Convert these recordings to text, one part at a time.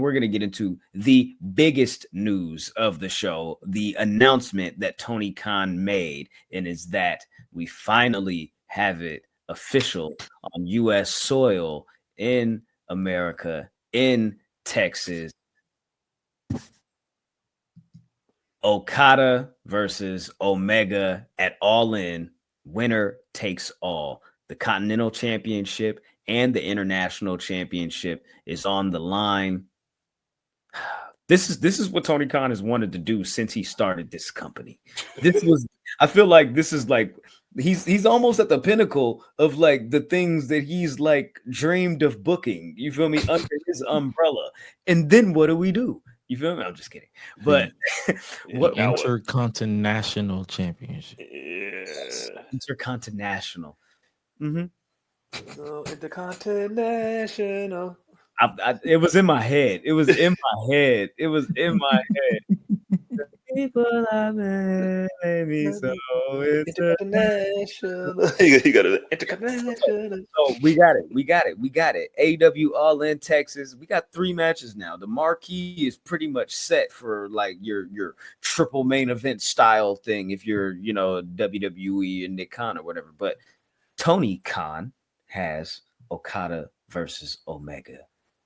we're going to get into the biggest news of the show, the announcement that Tony Khan made, and is that we finally have it official on U.S. soil in America, in Texas. Okada versus Omega at All In. Winner takes all. The Continental Championship and the International Championship is on the line. This is what Tony Khan has wanted to do since he started this company. I feel like this is like he's almost at the pinnacle of like the things that he's like dreamed of booking. You feel me? Under his umbrella. And then what do? You feel me? I'm just kidding. But what Intercontinental Championship? Yeah. Intercontinental. Mm-hmm. So Intercontinental. It was in my head. It was in my head. The people are me, so it's international. You got it. Intercontinental. So we got it. AEW All In Texas. We got 3 matches now. The marquee is pretty much set for like your triple main event style thing. If you're WWE and Nick Khan or whatever, but Tony Khan has Okada versus Omega.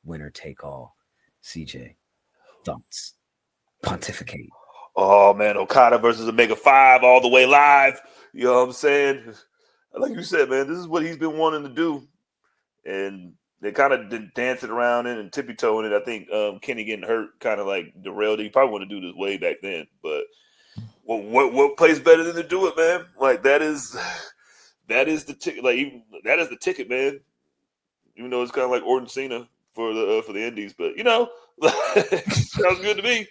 Winner take all. CJ, thoughts? Pontificate. Oh man, Okada versus Omega 5 all the way live. You know what I'm saying? Like you said, man, this is what he's been wanting to do. And they kind of dancing around it and tippy-toeing it. I think Kenny getting hurt kind of like derailed it. He probably want to do this way back then. But what plays better than to do it, man? Like that is the ticket. Like that is the ticket, man. Even though it's kind of like Orton Cena for the Indies, but sounds good to me.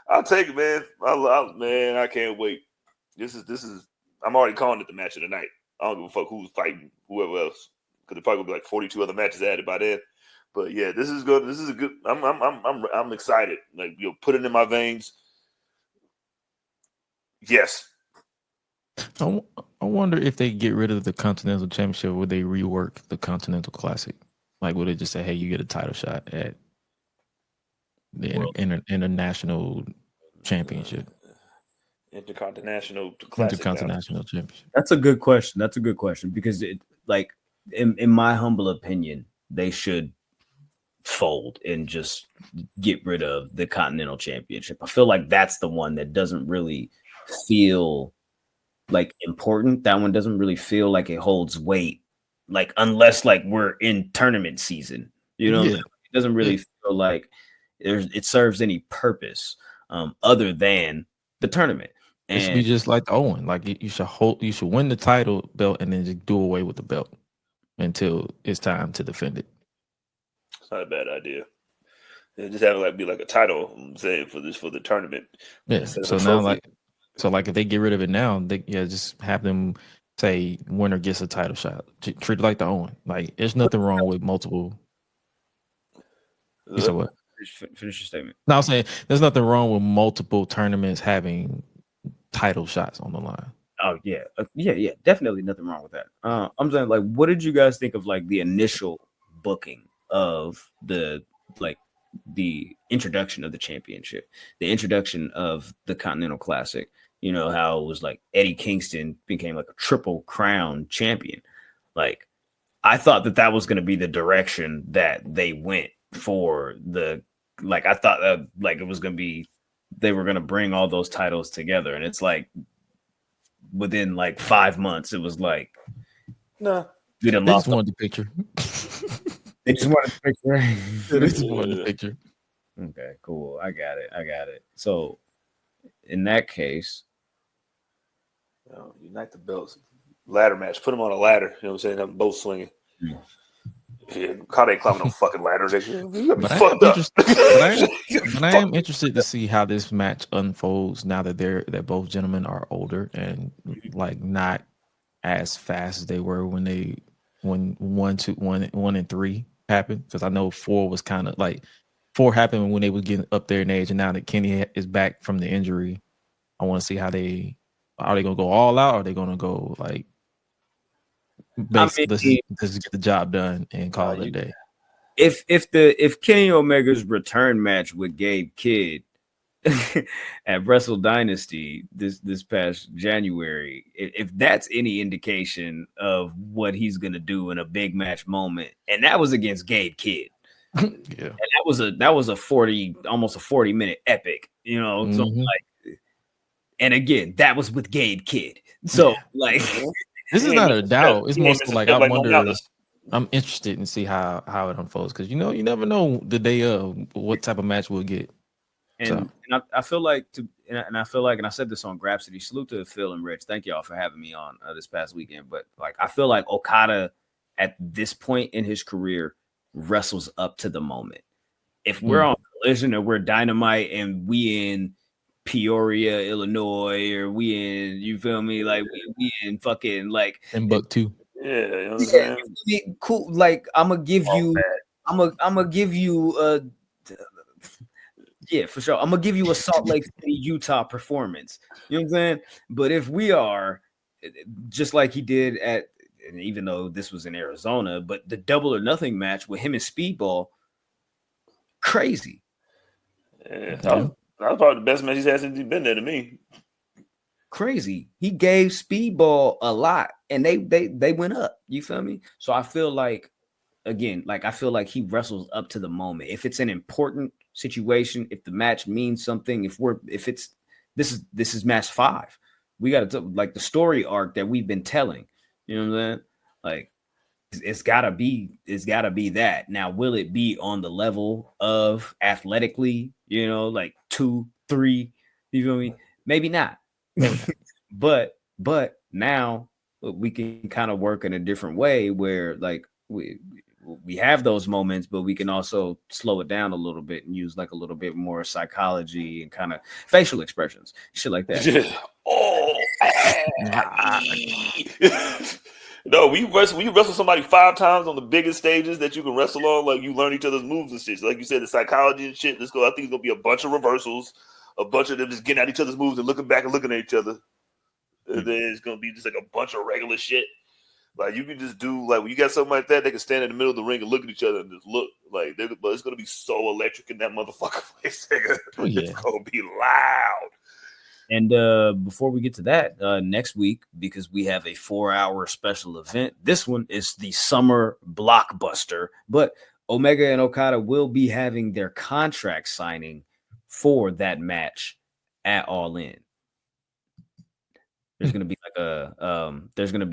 I'll take it, man. Man, I can't wait. This is. I'm already calling it the match of the night. I don't give a fuck who's fighting whoever else, because there probably will be like 42 other matches added by then. But yeah, this is good. This is a good. I'm excited. Like put it in my veins. Yes. I wonder if they get rid of the Continental Championship, would they rework the Continental Classic? Like, would it just say, "Hey, you get a title shot at the International Championship"? Intercontinental Championship. That's a good question. Because it, like, in my humble opinion, they should fold and just get rid of the Continental Championship. I feel like that's the one that doesn't really feel like important. That one doesn't really feel like it holds weight. Like, unless like we're in tournament season, it doesn't really feel like it serves any purpose other than the tournament. And it should be just like the Owen. Like you should win the title belt and then just do away with the belt until it's time to defend it. It's not a bad idea. Just have it be like a title, I'm saying, for the tournament. Yeah. So now like if they get rid of it now, they just have them say winner gets a title shot. Treat it like the Owen. Like there's nothing wrong with multiple. You said what? Finish your statement. No, I'm saying there's nothing wrong with multiple tournaments having title shots on the line. Oh yeah, definitely nothing wrong with that. I'm saying, like, what did you guys think of like the initial booking of the introduction of the championship, the introduction of the Continental Classic? You know how it was like Eddie Kingston became like a Triple Crown champion. Like, I thought that was going to be the direction that they went for the. Like, I thought that like it was going to be, they were going to bring all those titles together, and it's like within like 5 months, it was like, no, we done lost. They just wanted the picture. They just wanted the picture. They just wanted the picture. Okay, cool. I got it. So, in that case, unite the belts, ladder match. Put them on a ladder. You know what I'm saying? Have them both swinging. Yeah. Yeah, Kyle ain't climbing no fucking ladders. But I am interested to see how this match unfolds now that both gentlemen are older and like not as fast as they were when 1 and 3 happened. Because I know 4 was kind of like 4 happened when they was getting up there in age, and now that Kenny is back from the injury, I want to see how are they gonna go all out, or are they gonna go like basically let's get the job done and call it a day? if Kenny Omega's return match with Gabe Kidd at Wrestle Dynasty this past January, if that's any indication of what he's gonna do in a big match moment, and that was against Gabe Kidd. Yeah, And that was a 40, almost a 40-minute epic, so like, and again, that was with Gabe Kidd. So like this is not a doubt. It's more so like I wonder. No, I'm interested in see how it unfolds because you never know the day of what type of match we'll get. And I feel like and I said this on Grapsity. Salute to Phil and Rich. Thank y'all for having me on this past weekend. But like I feel like Okada at this point in his career wrestles up to the moment. If we're on Collision or we're Dynamite and we in Peoria, Illinois, or we in, you feel me, like we in fucking like in Buck-2. Yeah, you know what I'm saying? Cool. Like I'm gonna give you yeah, for sure. I'm gonna give you a Salt Lake City, Utah performance. You know what I'm saying? But if we are just like he did and even though this was in Arizona, but the Double or Nothing match with him and Speedball, crazy. Yeah, that was probably the best match he's had since he's been there to me. Crazy. He gave Speedball a lot, and they went up. You feel me? So I feel like, again, like I feel like he wrestles up to the moment. If it's an important situation, if the match means something, this is match 5, we got to like the story arc that we've been telling. You know what I'm saying? Like it's gotta be that. Now, will it be on the level of athletically, like 2, 3? You feel me? Maybe not. but now we can kind of work in a different way where like we have those moments, but we can also slow it down a little bit and use like a little bit more psychology and kind of facial expressions, shit like that. No, we wrestle somebody 5 times on the biggest stages that you can wrestle on. Like you learn each other's moves and shit. So like you said, the psychology and shit. I think it's gonna be a bunch of reversals, a bunch of them just getting at each other's moves and looking back and looking at each other. And then it's gonna be just like a bunch of regular shit. Like you can just do like when you got something like that, they can stand in the middle of the ring and look at each other and just look like. But it's gonna be so electric in that motherfucker place. It's gonna be loud. And before we get to that, next week, because we have a 4-hour special event, this one is the summer blockbuster. But Omega and Okada will be having their contract signing for that match at All In. There's gonna be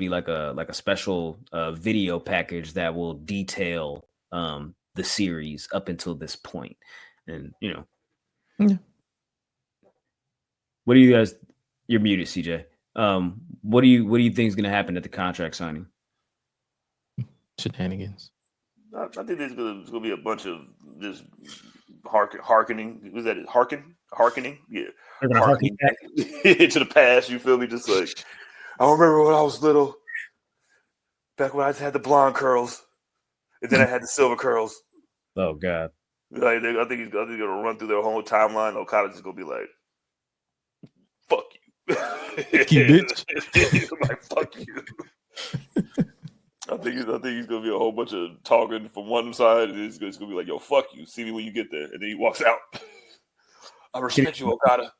like a special video package that will detail the series up until this point, and Yeah. What do you guys? You're muted, CJ. What do you think is going to happen at the contract signing? Shenanigans. I think there's going to be a bunch of just hearkening. Was that it? Hearkening? Yeah. Hearkening into the past. You feel me? Just like I remember when I was little, back when I had the blonde curls, and then I had the silver curls. Oh God! Like I think he's going to run through their whole timeline. Okada's just going to be like, fuck you. Bitch. Like, fuck you. I think he's going to be a whole bunch of talking from one side, and it's going to be like, yo, fuck you. See me when you get there. And then he walks out. I respect you, Okada.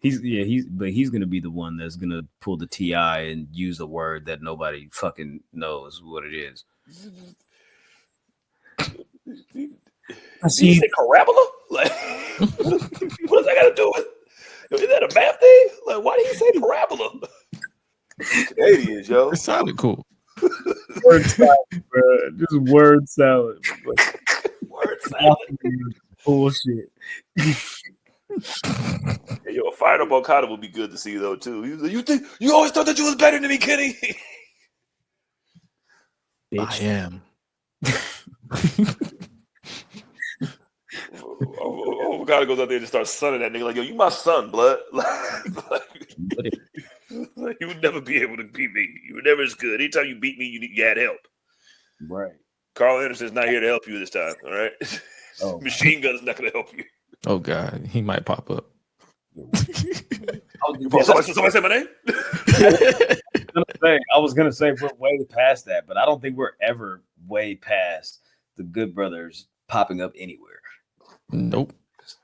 He's going to be the one that's going to pull the TI and use a word that nobody fucking knows what it is. I see. You say parabola? Like, what does that got to do with? Is that a math thing? Like, why did he say parabola? Canadians, yo. It sounded cool. Word salad, bro. Just word salad. Word salad. Bullshit. Hey, yo, a fired up Okada would be good to see though too. He was like, you always thought that you was better than me, Kenny? Bitch. I am. Okada goes out there and starts sunning that nigga like, yo, you my son, blood. Like, you would never be able to beat me. You were never as good. Anytime you beat me, you had help. Right. Carl Anderson's not here to help you this time. All right. Oh. Machine Gun's not going to help you. Oh God, he might pop up. Somebody say my name. I was gonna say we're way past that, but I don't think we're ever way past the Good Brothers popping up anywhere. Nope.